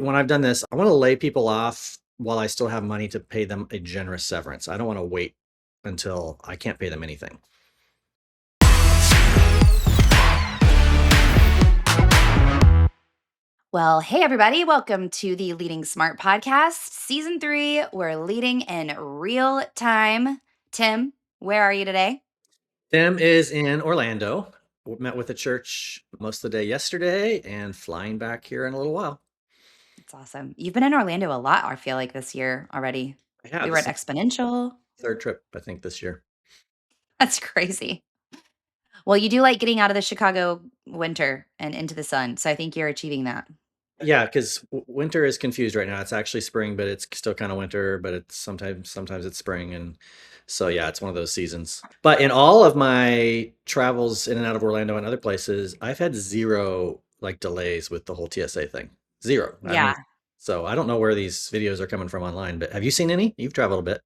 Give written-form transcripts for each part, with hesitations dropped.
when I've done this, I want to lay people off while I still have money to pay them a generous severance. I don't want to wait until I can't pay them anything. Well, hey, everybody. Welcome to the Leading Smart Podcast, Season 3. We're leading in real time. Tim, where are you today? Tim is in Orlando. Met with the church most of the day yesterday and flying back here in a little while. It's awesome. You've been in Orlando a lot, I feel like, this year already. I have. We were This at is Exponential. the third trip, I think, this year. That's crazy. Well, you do like getting out of the Chicago winter and into the sun. So I think you're achieving that. Yeah, because winter is confused right now. It's actually spring, but it's still kind of winter, but it's sometimes it's spring. And so, yeah, it's one of those seasons. But in all of my travels in and out of Orlando and other places, I've had zero like delays with the whole TSA thing. Zero. I mean, Yeah. so I don't know where these videos are coming from online, but have you seen any? You've traveled a bit.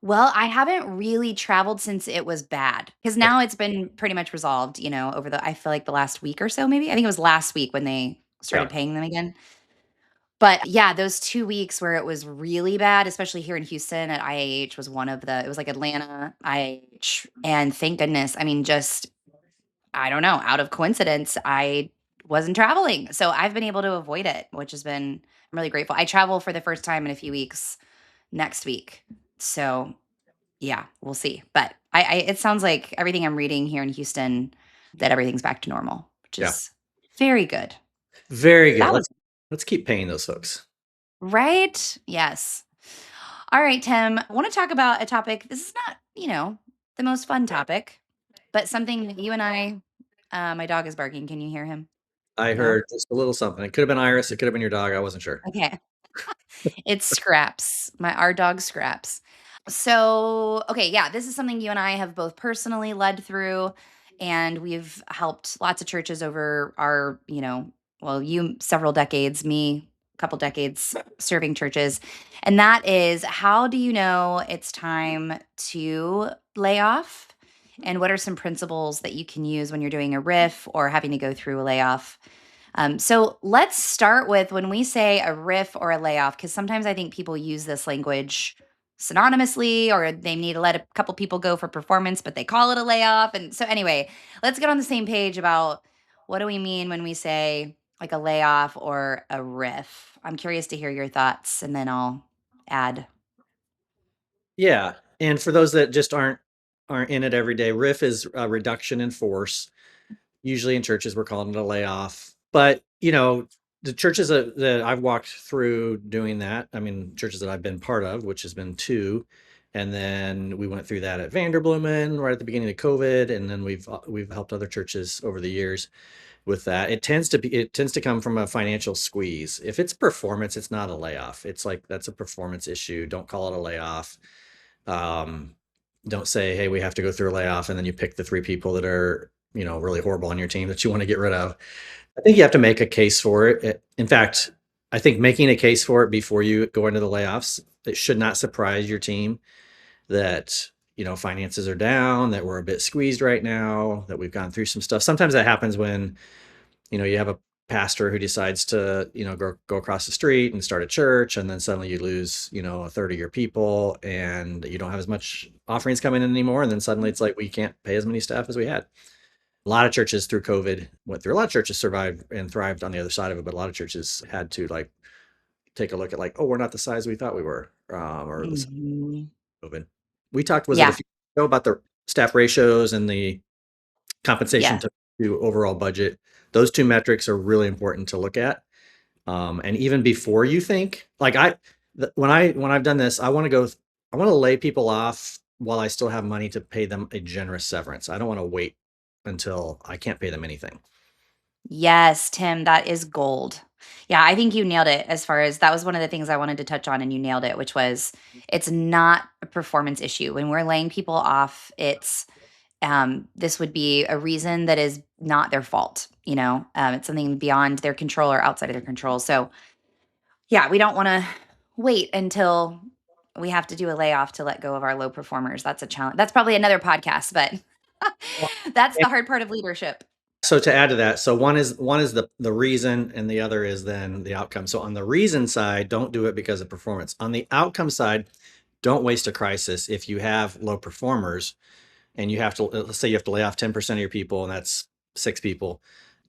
Well, I haven't really traveled since it was bad because Okay. now it's been pretty much resolved, I feel like the last week or so, maybe. I think it was last week when they Yeah. started paying them again. But yeah, those 2 weeks where it was really bad, especially here in Houston at IAH was one of it was like Atlanta, IAH, and thank goodness, I mean, just, I don't know, out of coincidence, I wasn't traveling. So I've been able to avoid it, which I'm really grateful. I travel for the first time in a few weeks next week. So yeah, we'll see. But it sounds like everything I'm reading here in Houston that everything's back to normal, which Yeah. is very good. Very good. That was Let's keep paying those folks. right. Yes. All right, Tim. I want to talk about a topic. This is not, the most fun topic, but something that you and my dog is barking. Can you hear him? I No? heard just a little something. It could have been Iris. It could have been your dog. I wasn't sure. Okay. It's Scraps, our dog Scraps. So, okay, yeah, this is something you and I have both personally led through, and we've helped lots of churches over you several decades, me a couple decades serving churches. And that is, how do you know it's time to lay off? And what are some principles that you can use when you're doing a riff or having to go through a layoff? So let's start with when we say a riff or a layoff, because sometimes I think people use this language synonymously, or they need to let a couple people go for performance, but they call it a layoff. And so, anyway, let's get on the same page about what do we mean when we say like a layoff or a riff. I'm curious to hear your thoughts, and then I'll add. Yeah. And for those that just aren't in it every day, RIF is a reduction in force. Usually in churches, we're calling it a layoff. But the churches that I've walked through doing that, I mean, churches that I've been part of, which has been two, and then we went through that at Vanderbloemen right at the beginning of COVID, and then we've helped other churches over the years with that. It tends to come from a financial squeeze. If it's performance, it's not a layoff. It's like that's a performance issue. Don't call it a layoff. Um, don't say, hey, we have to go through a layoff, and then you pick the three people that are really horrible on your team that you want to get rid of. I think you have to make a case for it. In fact, I think making a case for it before you go into the layoffs, it should not surprise your team that finances are down, that we're a bit squeezed right now, that we've gone through some stuff. Sometimes that happens when you have a pastor who decides to go across the street and start a church, and then suddenly you lose a third of your people, and you don't have as much offerings coming in anymore, and then suddenly it's like we can't pay as many staff as we had. A lot of churches through COVID went through. A lot of churches survived and thrived on the other side of it, but a lot of churches had to take a look at oh, we're not the size we thought we were, or the size Mhm. of COVID. We talked, was it a Yeah. few weeks ago, about the staff ratios and the compensation Yeah. to overall budget. Those two metrics are really important to look at. And even before you think, when I've done this, I want to lay people off while I still have money to pay them a generous severance. I don't want to wait until I can't pay them anything. Yes, Tim, that is gold. Yeah, I think you nailed it as far as that was one of the things I wanted to touch on, and you nailed it, which was it's not a performance issue. When we're laying people off, this would be a reason that is not their fault. It's something beyond their control or outside of their control. So, yeah, we don't want to wait until we have to do a layoff to let go of our low performers. That's a challenge. That's probably another podcast, but Well, that's and the hard part of leadership. So to add to that, so one is the reason, and the other is then the outcome. So on the reason side, don't do it because of performance. On the outcome side, don't waste a crisis. If you have low performers and you have to, let's say you have to lay off 10% of your people, and that's 6 people.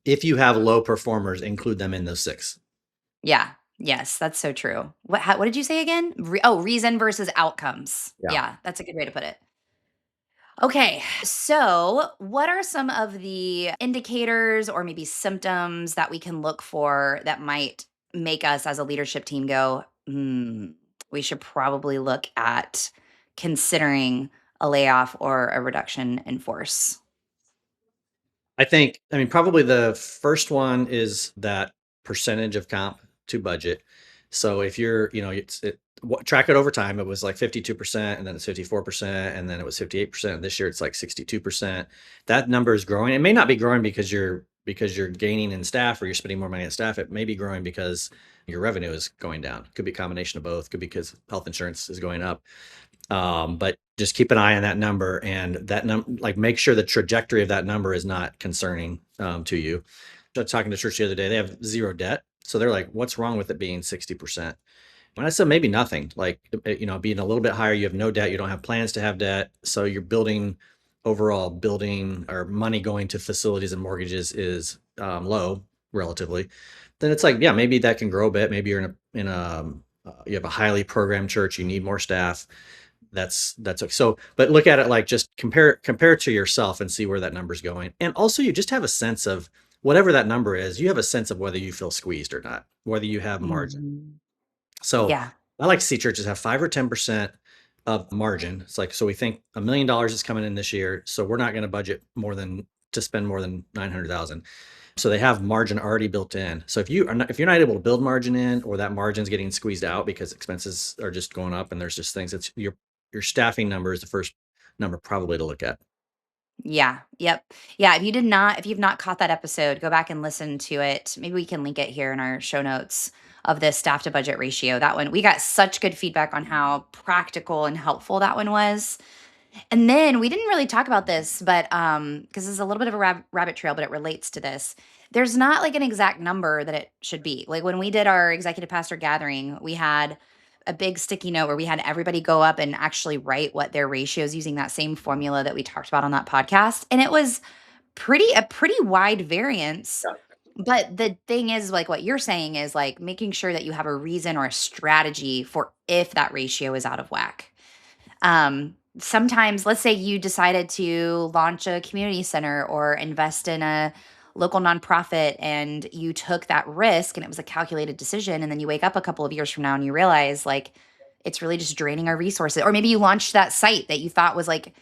If you have low performers, include them in those 6. Yeah. Yes, that's so true. What did you say again? Reason versus outcomes. Yeah. Yeah, that's a good way to put it. Okay, so what are some of the indicators or maybe symptoms that we can look for that might make us as a leadership team go, we should probably look at considering a layoff or a reduction in force? I mean, probably the first one is that percentage of comp to budget. So if you're, track it over time, it was like 52%, and then it's 54%, and then it was 58%. This year it's like 62%. That number is growing. It may not be growing because you're gaining in staff or you're spending more money on staff. It may be growing because your revenue is going down. Could be a combination of both. Could be because health insurance is going up. But just keep an eye on that number, and that like make sure the trajectory of that number is not concerning to you. I was talking to church the other day. They have 0 debt, so they're like, "What's wrong with it being 60%?" And I said, "Maybe nothing. Like, being a little bit higher, you have no debt. You don't have plans to have debt, so you're building or money going to facilities and mortgages is low relatively." Then it's like, yeah, maybe that can grow a bit. Maybe you're you have a highly programmed church. You need more staff. That's okay. So, but look at it like just compare it to yourself and see where that number's going. And also you just have a sense of whatever that number is, you have a sense of whether you feel squeezed or not, whether you have margin. Mhm. So Yeah. I like to see churches have 5 or 10% of margin. It's like, so we think $1 million is coming in this year, so we're not going to budget to spend more than 900,000. So they have margin already built in. So if you're not able to build margin in, or that margin's getting squeezed out because expenses are just going up and there's just things, it's your staffing number is the first number probably to look at. Yeah. Yep. Yeah. If you've not caught that episode, go back and listen to it. Maybe we can link it here in our show notes of the staff to budget ratio. That one, we got such good feedback on how practical and helpful that one was. And then we didn't really talk about this, but because it's a little bit of a rabbit trail, but it relates to this. There's not like an exact number that it should be. Like when we did our executive pastor gathering, we had a big sticky note where we had everybody go up and actually write what their ratios using that same formula that we talked about on that podcast. And it was a pretty wide variance. But the thing is, like what you're saying is like making sure that you have a reason or a strategy for if that ratio is out of whack. Sometimes, let's say you decided to launch a community center or invest in a local nonprofit and you took that risk and it was a calculated decision. And then you wake up a couple of years from now and you realize like it's really just draining our resources. Or maybe you launched that site that you thought was like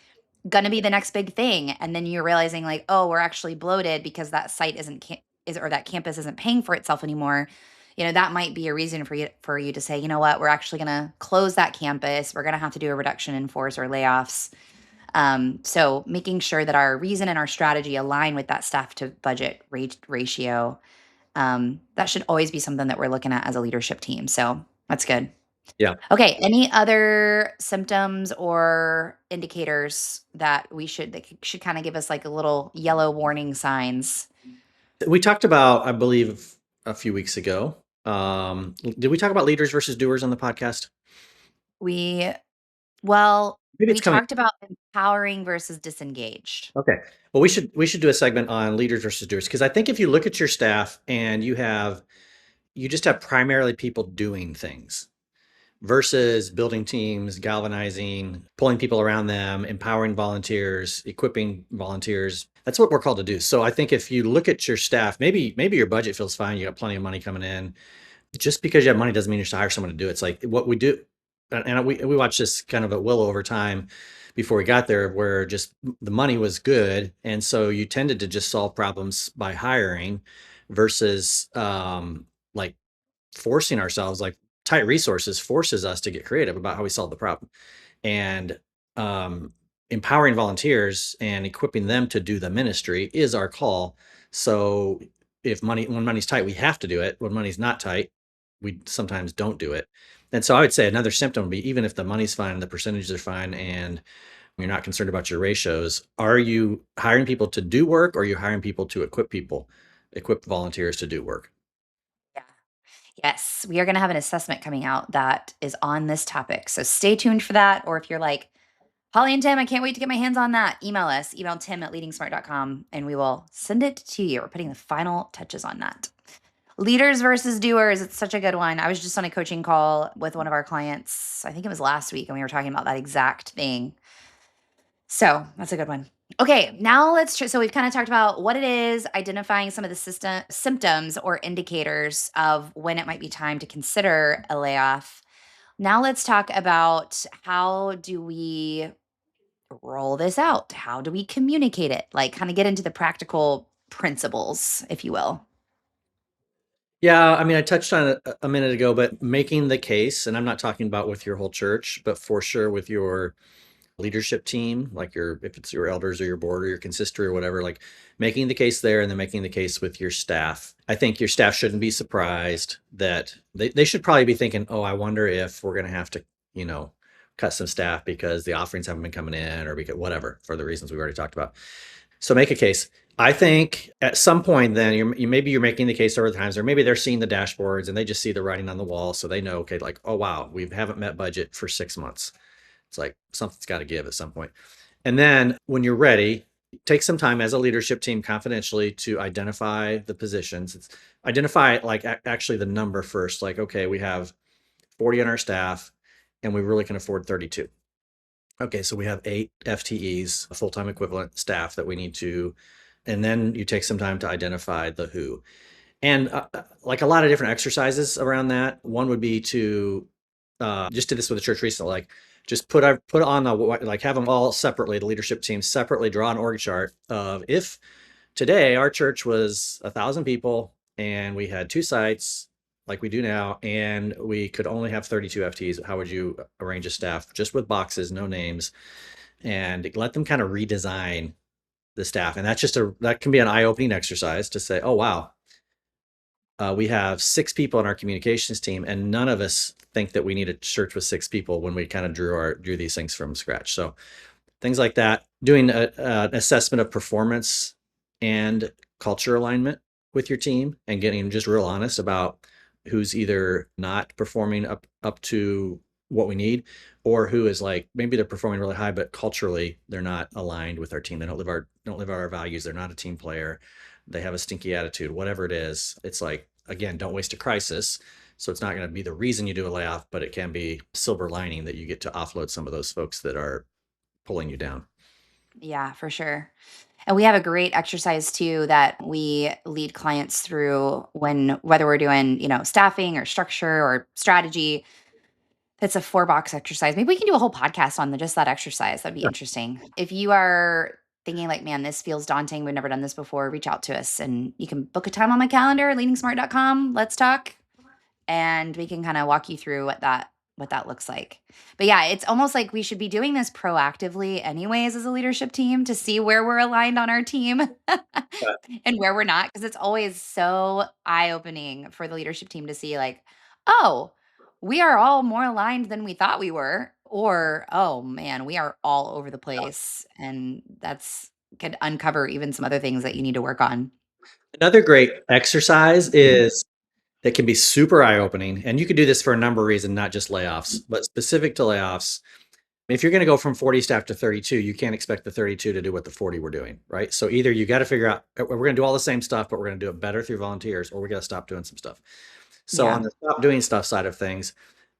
going to be the next big thing. And then you're realizing like, oh, we're actually bloated because that site or that campus isn't paying for itself anymore. That might be a reason for you to say, you know what, we're actually going to close that campus. We're going to have to do a reduction in force or layoffs. So making sure that our reason and our strategy align with that staff to budget ratio, that should always be something that we're looking at as a leadership team. So that's good. Yeah. Okay. Any other symptoms or indicators that should kind of give us like a little yellow warning signs? We talked about, I believe, a few weeks ago. Did we talk about leaders versus doers on the podcast? We Well, Maybe we it's coming. talked about empowering versus disengaged. Okay. Well, we should do a segment on leaders versus doers, because I think if you look at your staff and you just have primarily people doing things versus building teams, galvanizing, pulling people around them, empowering volunteers, equipping volunteers. That's what we're called to do. So I think if you look at your staff, maybe your budget feels fine. You got plenty of money coming in. Just because you have money doesn't mean you should hire someone to do it. It's like what we do. And we watched this kind of at will over time before we got there, where just the money was good. And so you tended to just solve problems by hiring versus like forcing ourselves. Like tight resources forces us to get creative about how we solve the problem. And empowering volunteers and equipping them to do the ministry is our call. So when money's tight, we have to do it. When money's not tight, we sometimes don't do it. And so I would say another symptom would be, even if the money's fine and the percentages are fine and you're not concerned about your ratios, are you hiring people to do work, or are you hiring people to equip volunteers to do work? Yeah. Yes, we are going to have an assessment coming out that is on this topic. So stay tuned for that. Or if you're like, Holly and Tim, I can't wait to get my hands on that, email us, email tim@leadingsmart.com, and we will send it to you. We're putting the final touches on that. Leaders versus doers. It's such a good one. I was just on a coaching call with one of our clients. I think it was last week, and we were talking about that exact thing. So that's a good one. Okay, now so we've kind of talked about what it is, identifying some of the symptoms or indicators of when it might be time to consider a layoff. Now let's talk about how do we roll this out? How do we communicate it? Like kind of get into the practical principles, if you will. Yeah, I mean, I touched on it a minute ago, but making the case, and I'm not talking about with your whole church, but for sure with your leadership team, like if it's your elders or your board or your consistory or whatever, like making the case there, and then making the case with your staff. I think your staff shouldn't be surprised that they should probably be thinking, oh, I wonder if we're going to have to, cut some staff because the offerings haven't been coming in, or because whatever, for the reasons we've already talked about. So make a case. I think at some point then maybe you're making the case several times, or maybe they're seeing the dashboards and they just see the writing on the wall. So they know, okay, like, oh, wow, we haven't met budget for 6 months. It's like something's got to give at some point. And then when you're ready, take some time as a leadership team confidentially to identify the positions. Identify like actually the number first. Like, okay, we have 40 on our staff and we really can afford 32. Okay, so we have 8 FTEs, full-time equivalent staff that we need to, and then you take some time to identify the who. And like a lot of different exercises around that. One would be to just did this with the church recently, like just put on like have them all separately, the leadership team separately draw an org chart of if today our church was 1,000 people and we had 2 sites like we do now, and we could only have 32 FTEs, how would you arrange a staff just with boxes, no names, and let them kind of redesign the staff. And that can be an eye-opening exercise to say, oh, wow, we have 6 people on our communications team, and none of us think that we need a church with 6 people when we kind of drew these things from scratch. So things like that, doing an assessment of performance and culture alignment with your team, and getting just real honest about who's either not performing up to what we need, or who is like, maybe they're performing really high, but culturally they're not aligned with our team. They don't live our values. They're not a team player. They have a stinky attitude, whatever it is. It's like, again, don't waste a crisis. So it's not going to be the reason you do a layoff, but it can be silver lining that you get to offload some of those folks that are pulling you down. Yeah, for sure. And we have a great exercise too that we lead clients through whether we're doing, staffing or structure or strategy. It's a 4-box exercise. Maybe we can do a whole podcast on just that exercise. That'd be interesting. If you are thinking like, man, this feels daunting, we've never done this before, reach out to us and you can book a time on my calendar, leadingsmart.com. Let's talk. And we can kind of walk you through what that looks like. But yeah, it's almost like we should be doing this proactively anyways as a leadership team to see where we're aligned on our team and where we're not, because it's always so eye-opening for the leadership team to see like, oh, we are all more aligned than we thought we were, or oh man, we are all over the place, and that's could uncover even some other things that you need to work on. Another great exercise is that can be super eye-opening, and you could do this for a number of reasons, not just layoffs, but specific to layoffs. If you're going to go from 40 staff to 32, you can't expect the 32 to do what the 40 were doing, right? So either you got to figure out, we're going to do all the same stuff, but we're going to do it better through volunteers, or we got to stop doing some stuff. So on Yeah. the stop doing stuff side of things,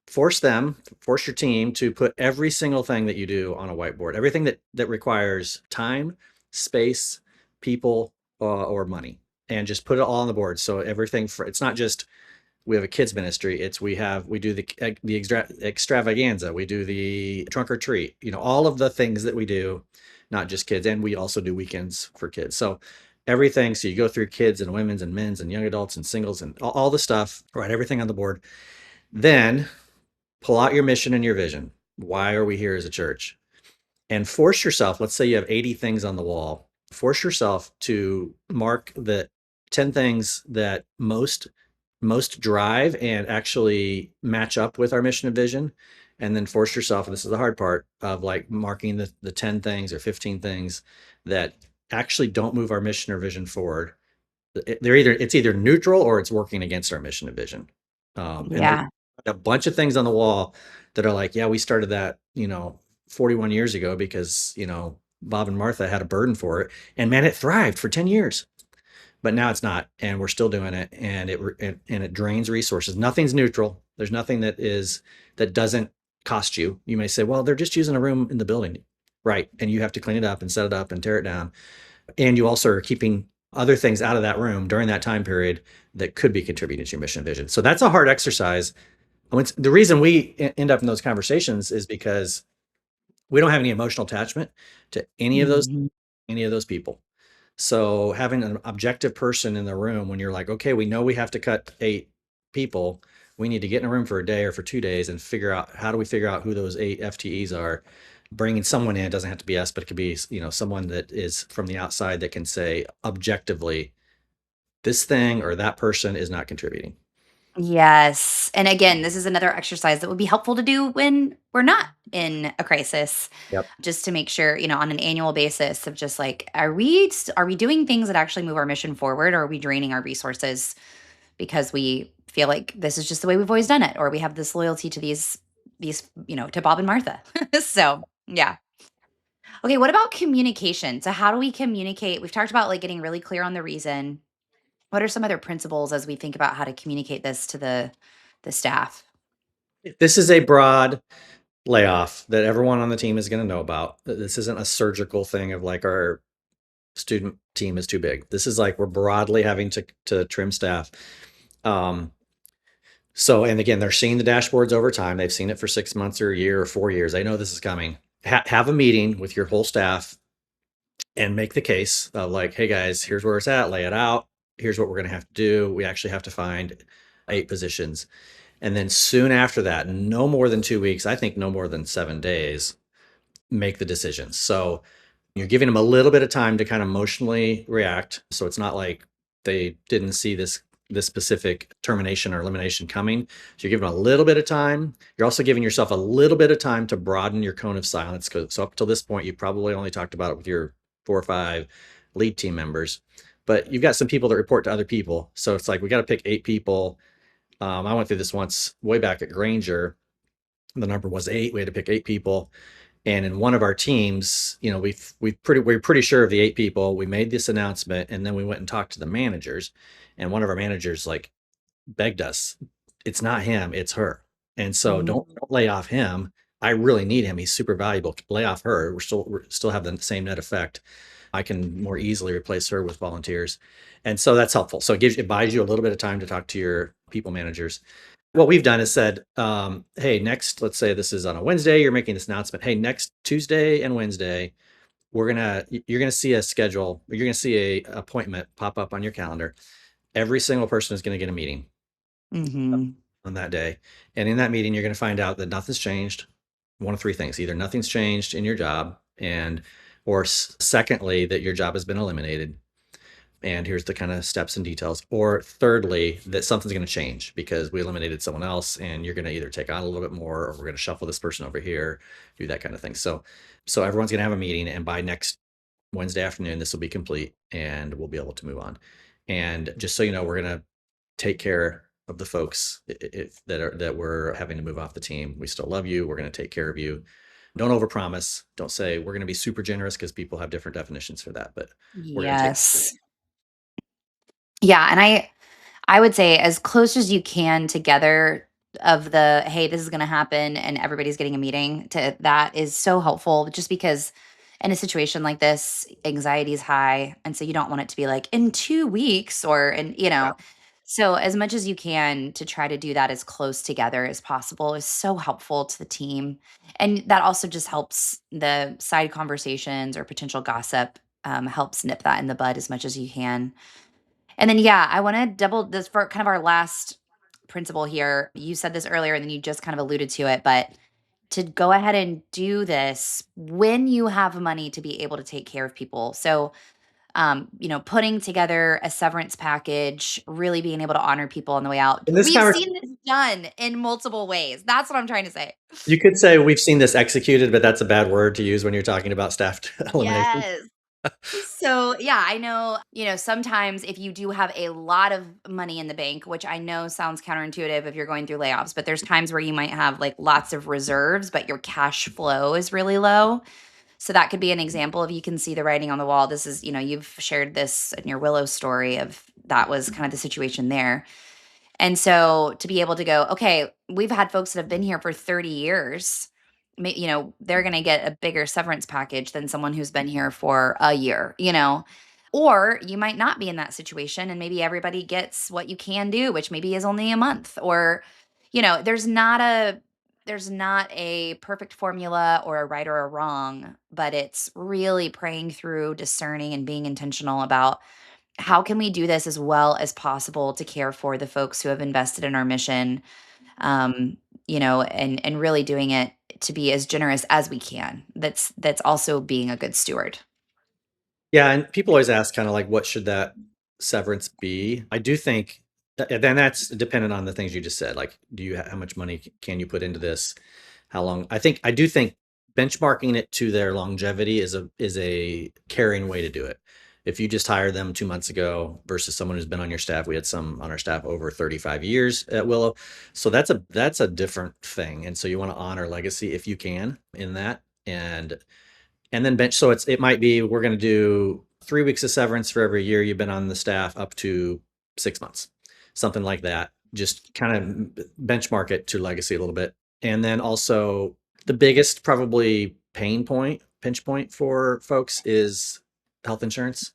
force your team to put every single thing that you do on a whiteboard, everything that requires time, space, people, or money, and just put it all on the board. So everything it's not just we have a kids ministry. We do the extravaganza. We do the trunk or treat. All of the things that we do, not just kids, and we also do weekends for kids. So everything. So you go through kids and women's and men's and young adults and singles and all the stuff. Write everything on the board. Then pull out your mission and your vision. Why are we here as a church? And force yourself. Let's say you have 80 things on the wall. Force yourself to mark the 10 things that most drive and actually match up with our mission and vision, and then force yourself, and this is the hard part, of like marking the 10 things or 15 things that actually don't move our mission or vision forward. It's either neutral or it's working against our mission and vision. And there's Yeah. a bunch of things on the wall that are like, yeah, we started that, 41 years ago because, Bob and Martha had a burden for it, and man, it thrived for 10 years. But now it's not, and we're still doing it, and it drains resources. Nothing's neutral. There's nothing that doesn't cost you. You may say, well, they're just using a room in the building, right? And you have to clean it up and set it up and tear it down, and you also are keeping other things out of that room during that time period that could be contributing to your mission and vision. So that's a hard exercise. The reason we end up in those conversations is because we don't have any emotional attachment to Mhm. any of those people. So having an objective person in the room when you're like, okay, we know we have to cut 8 people, we need to get in a room for a day or for 2 days and figure out, how do we figure out who those 8 FTEs are? Bringing someone in, it doesn't have to be us, but it could be, someone that is from the outside that can say objectively, this thing or that person is not contributing. Yes. And again, this is another exercise that would be helpful to do when we're not in a crisis, Yep. just to make sure, on an annual basis of just like, are we doing things that actually move our mission forward, or are we draining our resources because we feel like this is just the way we've always done it, or we have this loyalty to these, to Bob and Martha. So, yeah. Okay, what about communication? So how do we communicate? We've talked about like getting really clear on the reason. What are some other principles as we think about how to communicate this to the staff? This is a broad layoff that everyone on the team is going to know about. This isn't a surgical thing of like our student team is too big. This is like we're broadly having to trim staff. Um, So, and again, they're seeing the dashboards over time. They've seen it for 6 months or a year or 4 years. They know this is coming. Have a meeting with your whole staff and make the case of like, hey guys, here's where it's at, lay it out. Here's what we're going to have to do. We actually have to find 8 positions. And then soon after that, no more than 2 weeks, I think no more than 7 days, make the decisions. So you're giving them a little bit of time to kind of emotionally react. So it's not like they didn't see this specific termination or elimination coming. So you're giving them a little bit of time. You're also giving yourself a little bit of time to broaden your cone of silence. So up till this point, you probably only talked about it with your 4 or 5 lead team members, but you've got some people that report to other people. So it's like, we got to pick 8 people. I went through this once way back at Granger. The number was 8. We had to pick 8 people. And in one of our teams, we're pretty sure of the 8 people. We made this announcement, and then we went and talked to the managers, and one of our managers like begged us, it's not him, it's her. And so Mhm. don't lay off him. I really need him. He's super valuable. Lay off her. We're still have the same net effect. I can more easily replace her with volunteers. And so that's helpful. So it buys you a little bit of time to talk to your people managers. What we've done is said, hey, let's say this is on a Wednesday, you're making this announcement. Hey, next Tuesday and Wednesday, you're gonna see a schedule, you're gonna see a appointment pop up on your calendar. Every single person is gonna get a meeting Mhm. on that day. And in that meeting, you're gonna find out that nothing's changed. One of 3 things: either nothing's changed in your job, or secondly, that your job has been eliminated, and here's the kind of steps and details. Or thirdly, that something's going to change because we eliminated someone else, and you're going to either take on a little bit more, or we're going to shuffle this person over here, do that kind of thing. So everyone's going to have a meeting, and by next Wednesday afternoon, this will be complete, and we'll be able to move on. And just so you know, we're going to take care of the folks that we're having to move off the team. We still love you. We're going to take care of you. Don't overpromise. Don't say we're going to be super generous, because people have different definitions for that. But we're going to take. Yes. Yeah, and I would say as close as you can together of the, "Hey, this is gonna happen," and everybody's getting a meeting, to that is so helpful, just because in a situation like this, anxiety is high, and so you don't want it to be like, "In 2 weeks," or so as much as you can to try to do that as close together as possible is so helpful to the team, and that also just helps the side conversations or potential gossip, helps nip that in the bud as much as you can. And then, yeah, I want to double this for kind of our last principle here. You said this earlier and then you just kind of alluded to it, but to go ahead and do this when you have money to be able to take care of people. So, putting together a severance package, really being able to honor people on the way out. In this We've conversation, seen this done in multiple ways. That's what I'm trying to say. you could say we've seen this executed, but that's a bad word to use when you're talking about staff elimination. Yes. So, yeah, I know, sometimes if you do have a lot of money in the bank, which I know sounds counterintuitive if you're going through layoffs, but there's times where you might have like lots of reserves, but your cash flow is really low. So that could be an example of you can see the writing on the wall. This is, you've shared this in your Willow story of that was kind of the situation there. And so to be able to go, okay, we've had folks that have been here for 30 years. They're going to get a bigger severance package than someone who's been here for a year. Or you might not be in that situation and maybe everybody gets what you can do, which maybe is only a month. Or, there's not a perfect formula or a right or a wrong, but it's really praying through, discerning, and being intentional about how can we do this as well as possible to care for the folks who have invested in our mission, and really doing it to be as generous as we can. That's also being a good steward. Yeah, and people always ask kind of like, what should that severance be? I do think then that's dependent on the things you just said. Like, how much money can you put into this? How long? I do think benchmarking it to their longevity is a caring way to do it. If you just hired them 2 months ago versus someone who's been on your staff, we had some on our staff over 35 years at Willow, so that's a different thing. And so you want to honor legacy if you can in that, and then bench. So it might be we're going to do 3 weeks of severance for every year you've been on the staff up to 6 months, something like that. Just kind of benchmark it to legacy a little bit. And then also the biggest probably pinch point for folks is health insurance.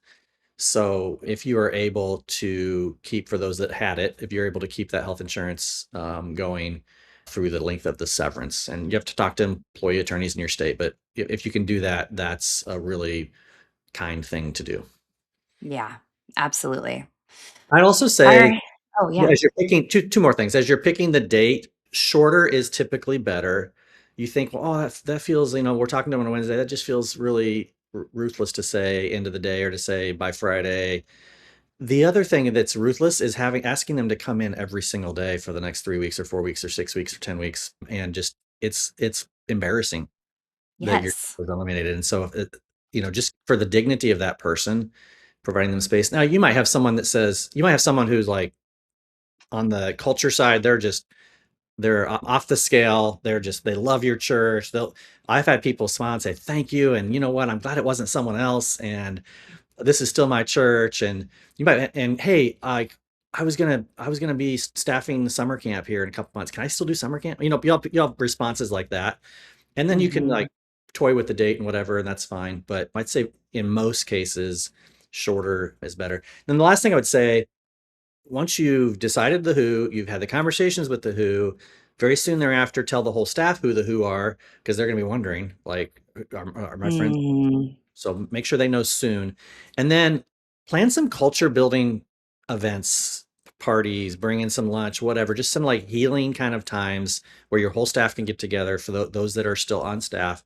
So if you are able to keep, for those that had it, if you're able to keep that health insurance going through the length of the severance, and you have to talk to employee attorneys in your state, but if you can do that, that's a really kind thing to do. Yeah, absolutely. I'd also All say, right. Oh, yeah. as you're picking two more things, as you're picking the date, shorter is typically better. You think, well, oh, that feels, we're talking to them on a Wednesday. That just feels really ruthless to say end of the day or to say by Friday. The other thing that's ruthless is asking them to come in every single day for the next 3 weeks or 4 weeks or 6 weeks or 10 weeks. And just, it's embarrassing that you're Yes. eliminated. And so, just for the dignity of that person, providing them space. Now, you might have someone who's like on the culture side, they're off the scale. They love your church. I've had people smile and say, thank you. And you know what? I'm glad it wasn't someone else. And this is still my church. And hey, I was gonna be staffing the summer camp here in a couple months. Can I still do summer camp? You'll have responses like that. And then you can Mhm. like toy with the date and whatever, and that's fine. But I'd say in most cases, shorter is better. Then the last thing I would say, once you've decided the who, you've had the conversations with the who, very soon thereafter, tell the whole staff who the who are, because they're going to be wondering, like, are my friends? Mm. So make sure they know soon. And then plan some culture building events, parties, bring in some lunch, whatever, just some like healing kind of times where your whole staff can get together for those that are still on staff.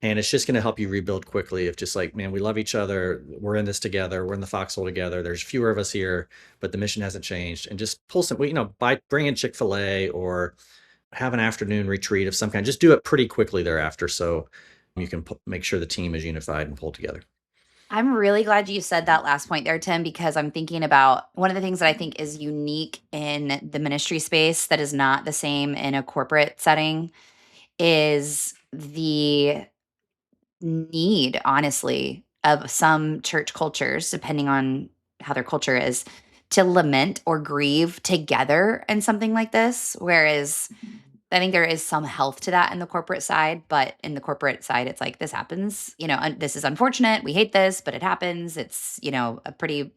And it's just going to help you rebuild quickly. If just like, man, we love each other. We're in this together. We're in the foxhole together. There's fewer of us here, but the mission hasn't changed. And just pull some, bring in Chick-fil-A or have an afternoon retreat of some kind. Just do it pretty quickly thereafter, so you can make sure the team is unified and pulled together. I'm really glad you said that last point there, Tim, because I'm thinking about one of the things that I think is unique in the ministry space that is not the same in a corporate setting is the need, honestly, of some church cultures, depending on how their culture is, to lament or grieve together in something like this. Whereas I think there is some health to that in the corporate side, but in the corporate side, it's like this happens. This is unfortunate. We hate this, but it happens. It's a pretty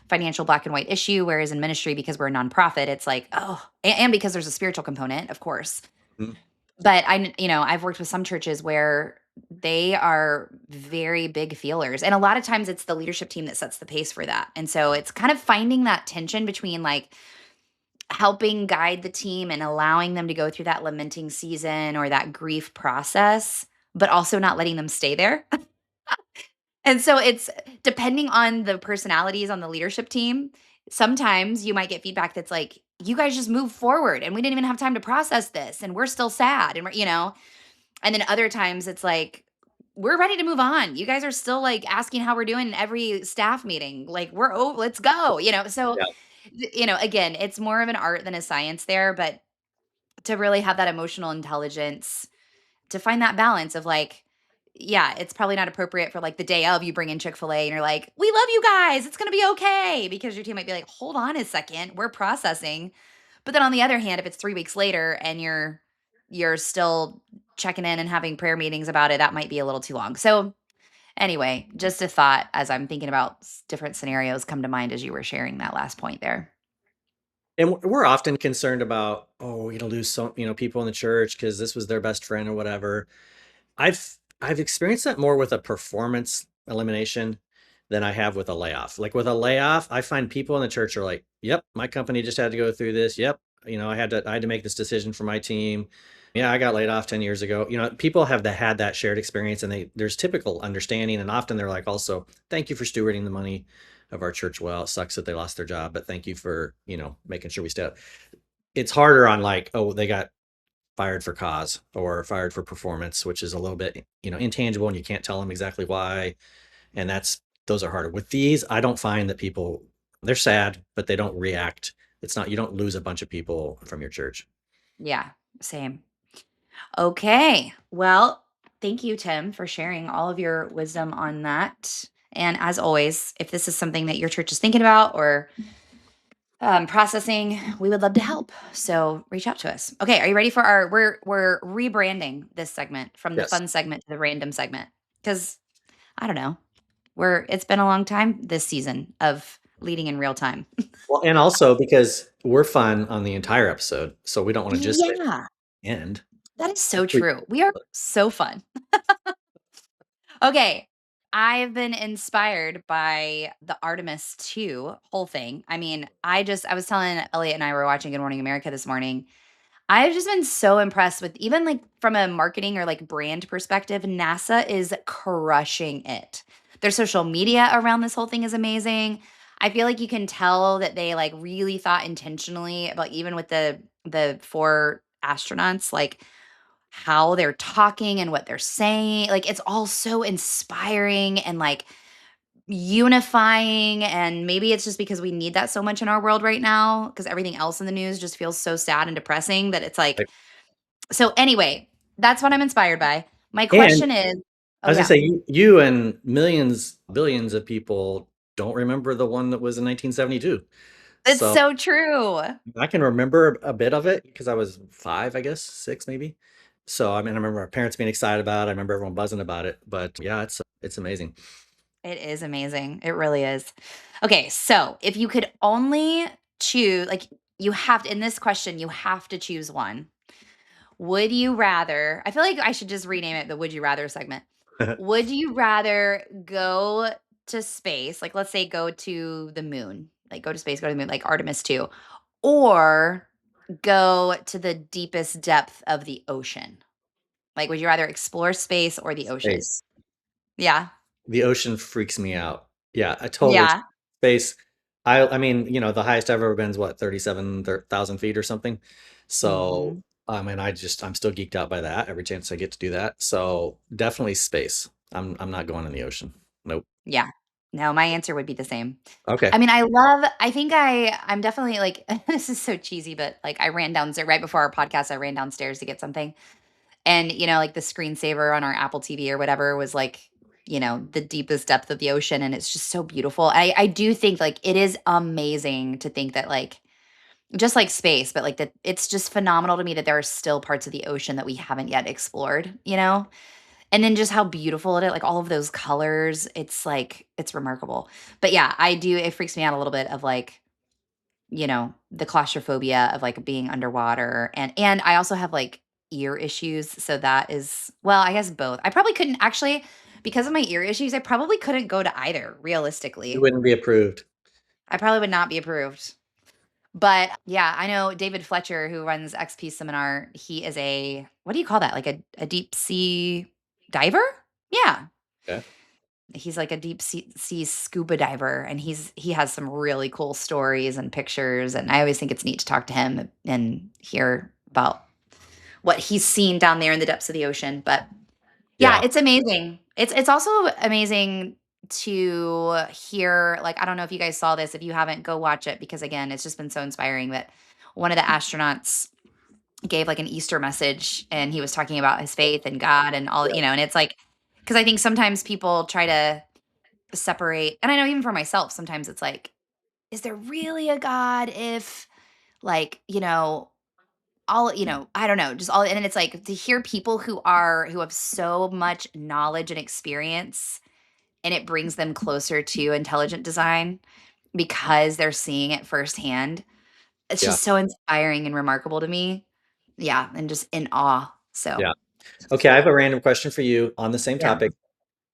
financial black and white issue. Whereas in ministry, because we're a nonprofit, it's like, oh, and because there's a spiritual component, of course. Mhm. But I've worked with some churches where they are very big feelers. And a lot of times it's the leadership team that sets the pace for that. And so it's kind of finding that tension between like helping guide the team and allowing them to go through that lamenting season or that grief process, but also not letting them stay there. And so it's depending on the personalities on the leadership team, sometimes you might get feedback that's like, "You guys just move forward, and we didn't even have time to process this, and we're still sad," and we're And then other times it's like, "We're ready to move on. You guys are still, like, asking how we're doing in every staff meeting. Like, let's go," So, Yeah. again, it's more of an art than a science there, but to really have that emotional intelligence to find that balance of like, yeah, it's probably not appropriate for like the day of you bring in Chick-fil-A and you're like, "We love you guys. It's going to be okay." Because your team might be like, "Hold on a second. We're processing." But then on the other hand, if it's 3 weeks later and you're still checking in and having prayer meetings about it, that might be a little too long. So, anyway, just a thought as I'm thinking about different scenarios come to mind as you were sharing that last point there. And we're often concerned about, oh, we're gonna lose people in the church because this was their best friend or whatever. I've experienced that more with a performance elimination than I have with a layoff. Like with a layoff, I find people in the church are like, "Yep, my company just had to go through this. Yep, I had to make this decision for my team. Yeah, I got laid off 10 years ago." People have had that shared experience, and there's typical understanding, and often they're like, also, "Thank you for stewarding the money of our church well. It sucks that they lost their job, but thank you for, making sure we stay up." It's harder on like, oh, they got fired for cause or fired for performance, which is a little bit, intangible, and you can't tell them exactly why. And those are harder. With these, I don't find that people, they're sad, but they don't react. It's not, you don't lose a bunch of people from your church. Yeah, same. Okay. Well, thank you, Tim, for sharing all of your wisdom on that. And as always, if this is something that your church is thinking about or processing, we would love to help. So reach out to us. Okay, are you ready for our? We're rebranding this segment from the Yes. fun segment to the random segment because I don't know. It's been a long time this season of leading in real time. Well, and also because we're fun on the entire episode, so we don't want to just say Yeah, end. that is so true. We are so fun. Okay. I've been inspired by the Artemis 2 whole thing. I mean, I was telling Elliot and I were watching Good Morning America this morning. I've just been so impressed with even like from a marketing or like brand perspective, NASA is crushing it. Their social media around this whole thing is amazing. I feel like you can tell that they like really thought intentionally about even with the four astronauts, like how they're talking and what they're saying. Like it's all so inspiring and like unifying. And maybe it's just because we need that so much in our world right now because everything else in the news just feels so sad and depressing that it's like, Like, so anyway, that's what I'm inspired by. My and question is, I oh was gonna yeah, say, you and millions, billions of people don't remember the one that was in 1972. it's So so true. I can remember a bit of it because I was 5, I guess, 6 maybe. So I mean, I remember our parents being excited about it. I remember everyone buzzing about it. But yeah, it's amazing. It is amazing. It really is. Okay, so if you could only choose, like you have to, in this question, you have to choose one. Would you rather I feel like I should just rename it the would you rather segment. Would you rather go to space, like, let's say go to the moon, like, go to space, go to the moon, like Artemis 2, or go to the deepest depth of the ocean? Like, would you rather explore space or the ocean? Space. Yeah. The ocean freaks me out. Yeah, I totally Yeah. space. I mean, the highest I've ever been is what, 37,000 feet or something. So Mhm. I mean, I'm still geeked out by that every chance I get to do that. So definitely space. I'm not going in the ocean. Nope. Yeah. No, my answer would be the same. Okay. I mean, I think I'm definitely like this is so cheesy, but, like, I ran downstairs right before our podcast, I ran downstairs to get something. And, like the screensaver on our Apple TV or whatever was like, the deepest depth of the ocean. And it's just so beautiful. I do think like it is amazing to think that like, just like space, but like that it's just phenomenal to me that there are still parts of the ocean that we haven't yet explored. And then just how beautiful it is, like all of those colors. It's like, it's remarkable. But yeah, it freaks me out a little bit of like, the claustrophobia of, like, being underwater, and I also have, like, ear issues, so that is well, I guess both. I probably couldn't actually because of my ear issues, I probably couldn't go to either, You realistically. wouldn't be approved. I probably would not be approved. But, yeah, I know David Fletcher, who runs XP Seminar, he is a what do you call that? Like a deep sea diver? Yeah. Okay. He's like a deep sea scuba diver, and he has some really cool stories and pictures, and I always think it's neat to talk to him and hear about what he's seen down there in the depths of the ocean. But yeah, Yeah. it's amazing. It's also amazing to hear, like, I don't know if you guys saw this. If you haven't, go watch it because again, it's just been so inspiring that one of the astronauts gave like an Easter message and he was talking about his faith and God and all, Yeah. and it's like because I think sometimes people try to separate, and I know even for myself, sometimes it's like, is there really a God if like, all, I don't know, just all, and then it's like to hear people who have so much knowledge and experience and it brings them closer to intelligent design because they're seeing it firsthand. It's Yeah. just so inspiring and remarkable to me. Yeah, and just in awe. So, Yeah. Okay. I have a random question for you on the same yeah. topic.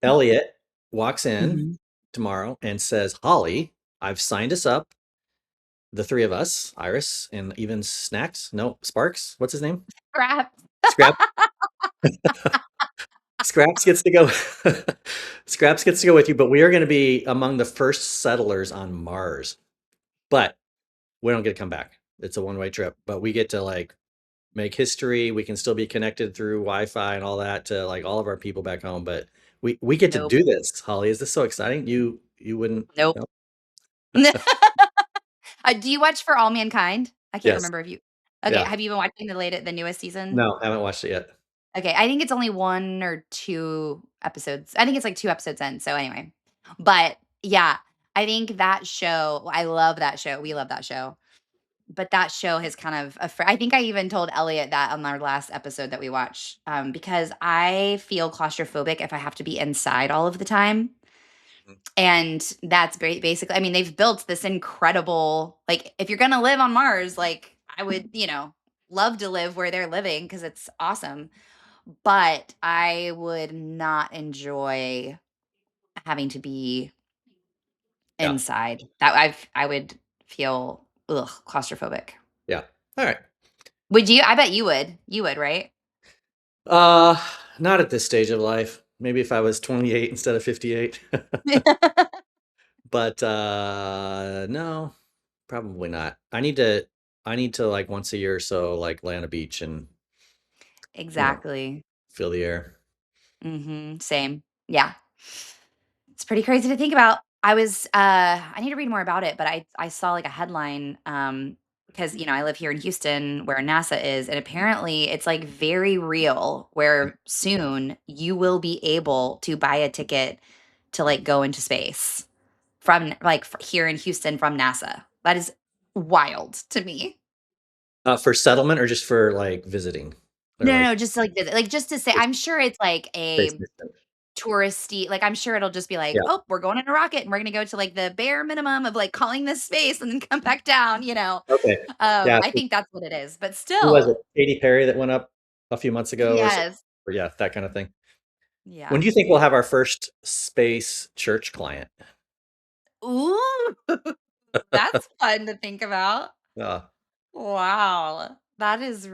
Elliot walks in Mhm. tomorrow and says, Holly, I've signed us up, the three of us, Iris and even Snacks. No, Sparks. What's his name? Crap. Scrap. Scraps gets to go. Scraps gets to go with you, but we are going to be among the first settlers on Mars. But we don't get to come back. It's a one-way trip, but we get to like make history. We can still be connected through Wi-Fi and all that to like all of our people back home. But we get to Nope. do this. Holly, is this so exciting? You wouldn't Nope. know? Do you watch For All Mankind? I can't Yes. remember if you Okay, Yeah. have you been watching the newest season? No, I haven't watched it yet. Okay, I think it's only 1 or 2 episodes. I think it's like 2 episodes in, so anyway. But, yeah, I think that show I love that show, we love that show. But that show has kind of I think I even told Elliot that on our last episode that we watched, because I feel claustrophobic if I have to be inside all of the time. Mhm. And that's basically, I mean, they've built this incredible, like, if you're gonna live on Mars, like, I would, love to live where they're living because it's awesome. But I would not enjoy having to be Yeah. inside. I would feel, ugh, claustrophobic. Yeah. All right. Would you? I bet you would. You would, right? Uh, Not at this stage of life. Maybe if I was 28 instead of 58. But no, probably not. I need to like once a year or so like lay on a beach and, you know, Exactly. feel the air. Same. Yeah. It's pretty crazy to think about. I need to read more about it, but I saw like a headline because I live here in Houston where NASA is, and apparently it's like very real where soon you will be able to buy a ticket to like go into space from like here in Houston from NASA. That is wild to me. For settlement or just for like visiting or No, no, like no, just to, like visit, like just to say, space I'm sure it's like space a mission? touristy, like, I'm sure it'll just be like, Yeah. "Oh, we're going in a rocket and we're gonna go to, like, the bare minimum of, like, calling this space and then come back down," you know? Okay. Yeah. I think that's what it is, but Who was it? still. Katy Perry that went up a few months ago or something? Yes. Or yeah, that kind of thing. When Yeah. do you think we'll have our first space church client? Ooh, that's fun to think about. Uh, Wow. That's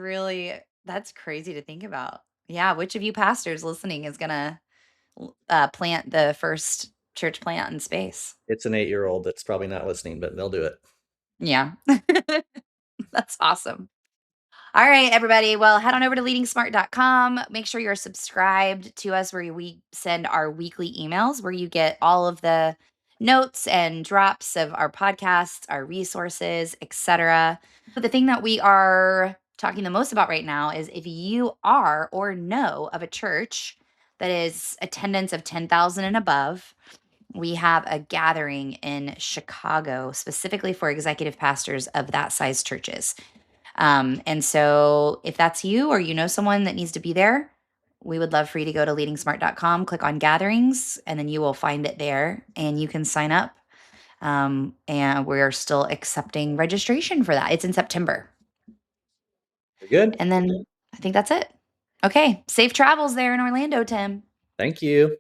crazy to think about. Yeah, which of you pastors listening is gonna, plant the first church plant in space? it's an 8-year-old that's probably not listening, but they'll do it. Yeah. That's awesome. All right, everybody. Well, head on over to leadingsmart.com. Make sure you're subscribed to us where we send our weekly emails where you get all of the notes and drops of our podcasts, our resources, etc. But the thing that we are talking the most about right now is if you are or know of a church that is attendance of 10,000 and above, we have a gathering in Chicago specifically for executive pastors of that size churches. And so if that's you or you know someone that needs to be there, we would love for you to go to leadingsmart.com, click on gatherings, and then you will find it there and you can sign up. And we're still accepting registration for that. It's in September. Very good. And then I think that's it. Okay. Safe travels there in Orlando, Tim. Thank you.